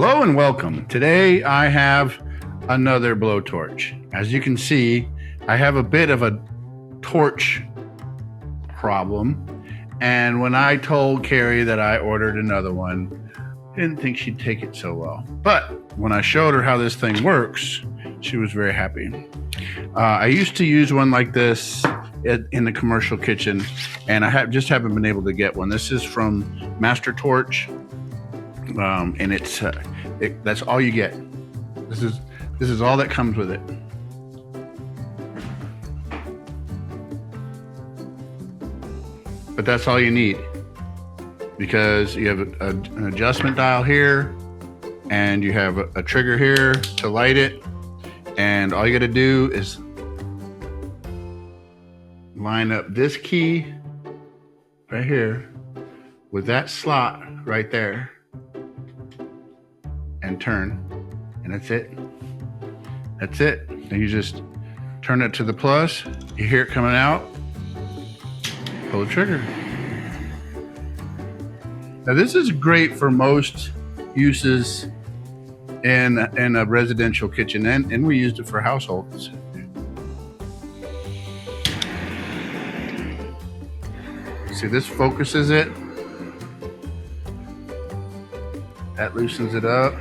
Hello and welcome. Today I have another blowtorch. As you can see, I have a bit of a torch problem. And when I told Carrie that I ordered another one, I didn't think she'd take it so well. But when I showed her how this thing works, she was very happy. I used to use one like this in the commercial kitchen, and I just haven't been able to get one. This is from Master Torch, and that's all you get. This is all that comes with it. But that's all you need, because you have an adjustment dial here, and you have a trigger here to light it, and all you got to do is line up this key right here with that slot right there and turn, and that's it. That's it. And you just turn it to the plus, you hear it coming out, pull the trigger. Now this is great for most uses in a residential kitchen, and we used it for households. See, this focuses it. That loosens it up.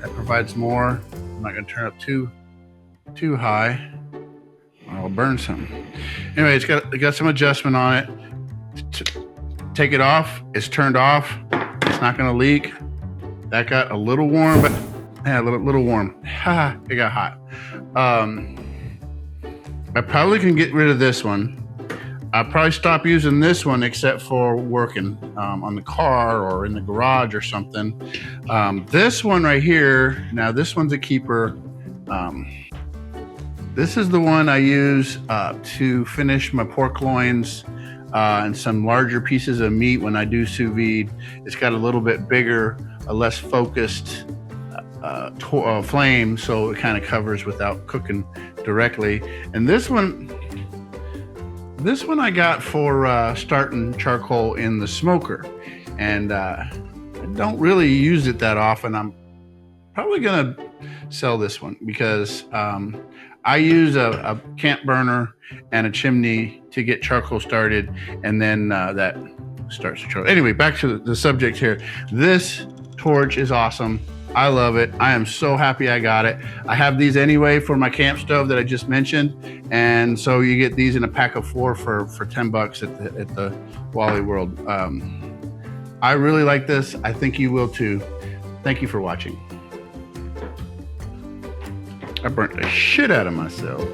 That provides more. I'm not gonna turn up too high. I'll burn something. Anyway, it's got some adjustment on it. Take it off, it's turned off. It's not gonna leak. That got a little warm, but yeah, a little warm. Ha, it got hot. I probably can get rid of this one. I'll probably stop using this one except for working on the car or in the garage or something. This one right here, now this one's a keeper. This is the one I use to finish my pork loins and some larger pieces of meat when I do sous vide. It's got a little bit bigger, a less focused flame, so it kind of covers without cooking directly. And this one I got for starting charcoal in the smoker, and I don't really use it that often. I'm probably gonna sell this one because I use a camp burner and a chimney to get charcoal started, and then that starts the charcoal. Anyway, back to the subject here. This torch is awesome. I love it. I am so happy I got it. I have these anyway for my camp stove that I just mentioned, and so you get these in a pack of 4 for 10 bucks at the Wally World. I really like this. I think you will too. Thank you for watching. I burnt the shit out of myself.